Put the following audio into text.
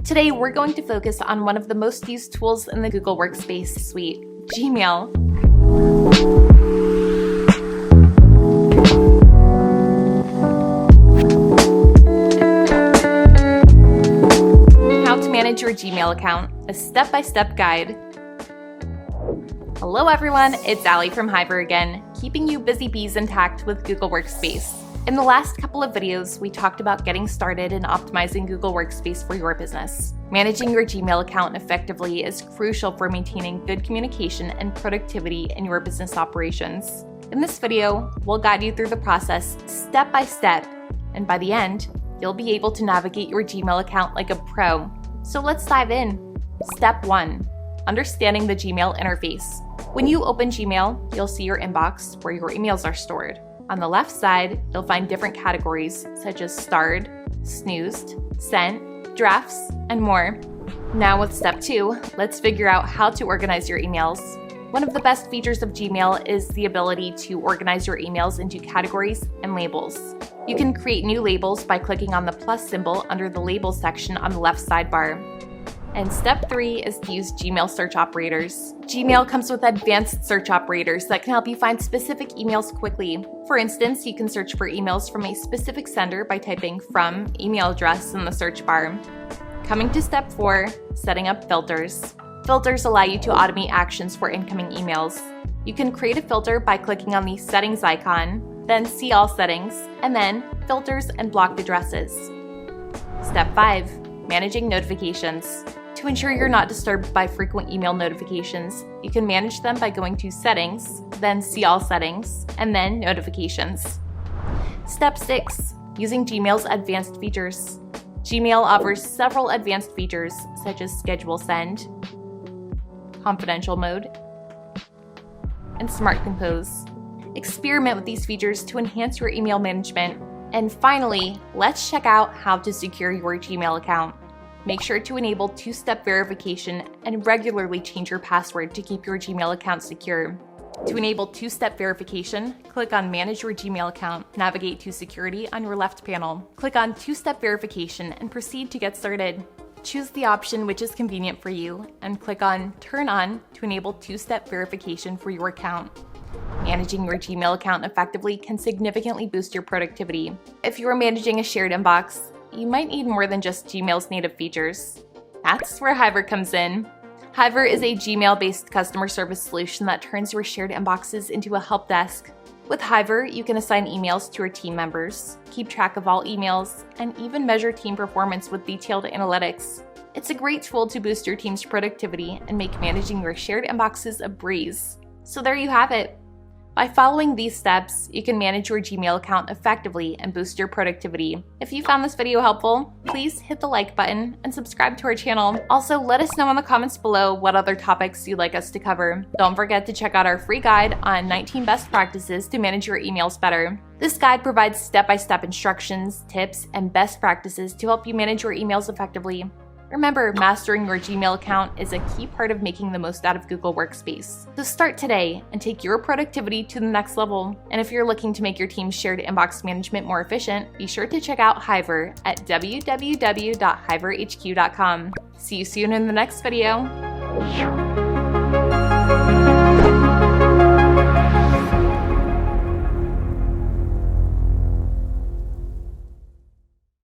Today, we're going to focus on one of the most used tools in the Google Workspace suite, Gmail. How to manage your Gmail account, a step-by-step guide. Hello everyone, it's Allie from Hiver again, keeping you busy bees intact with Google Workspace. In the last couple of videos, we talked about getting started in optimizing Google Workspace for your business. Managing your Gmail account effectively is crucial for maintaining good communication and productivity in your business operations. In this video, we'll guide you through the process step by step, and by the end, you'll be able to navigate your Gmail account like a pro. So let's dive in. Step 1. Understanding the Gmail interface. When you open Gmail, you'll see your inbox where your emails are stored. On the left side, you'll find different categories such as starred, snoozed, sent, drafts, and more. Now with step 2, let's figure out how to organize your emails. One of the best features of Gmail is the ability to organize your emails into categories and labels. You can create new labels by clicking on the plus symbol under the labels section on the left sidebar. And step 3 is to use Gmail search operators. Gmail comes with advanced search operators that can help you find specific emails quickly. For instance, you can search for emails from a specific sender by typing from email address in the search bar. Coming to step 4, setting up filters. Filters allow you to automate actions for incoming emails. You can create a filter by clicking on the settings icon, then see all settings, and then filters and blocked addresses. Step 5, managing notifications. To ensure you're not disturbed by frequent email notifications, you can manage them by going to Settings, then See All Settings, and then Notifications. Step 6. Using Gmail's advanced features. Gmail offers several advanced features such as Schedule Send, Confidential Mode, and Smart Compose. Experiment with these features to enhance your email management. And finally, let's check out how to secure your Gmail account. Make sure to enable two-step verification and regularly change your password to keep your Gmail account secure. To enable two-step verification, click on Manage Your Gmail Account, navigate to Security on your left panel. Click on Two-Step Verification and proceed to get started. Choose the option which is convenient for you and click on Turn On to enable two-step verification for your account. Managing your Gmail account effectively can significantly boost your productivity. If you are managing a shared inbox, you might need more than just Gmail's native features. That's where Hiver comes in. Hiver is a Gmail-based customer service solution that turns your shared inboxes into a help desk. With Hiver, you can assign emails to your team members, keep track of all emails, and even measure team performance with detailed analytics. It's a great tool to boost your team's productivity and make managing your shared inboxes a breeze. So there you have it. By following these steps, you can manage your Gmail account effectively and boost your productivity. If you found this video helpful, please hit the like button and subscribe to our channel. Also, let us know in the comments below what other topics you'd like us to cover. Don't forget to check out our free guide on 19 best practices to manage your emails better. This guide provides step-by-step instructions, tips, and best practices to help you manage your emails effectively. Remember, mastering your Gmail account is a key part of making the most out of Google Workspace. So start today and take your productivity to the next level. And if you're looking to make your team's shared inbox management more efficient, be sure to check out Hiver at www.hiverhq.com. See you soon in the next video.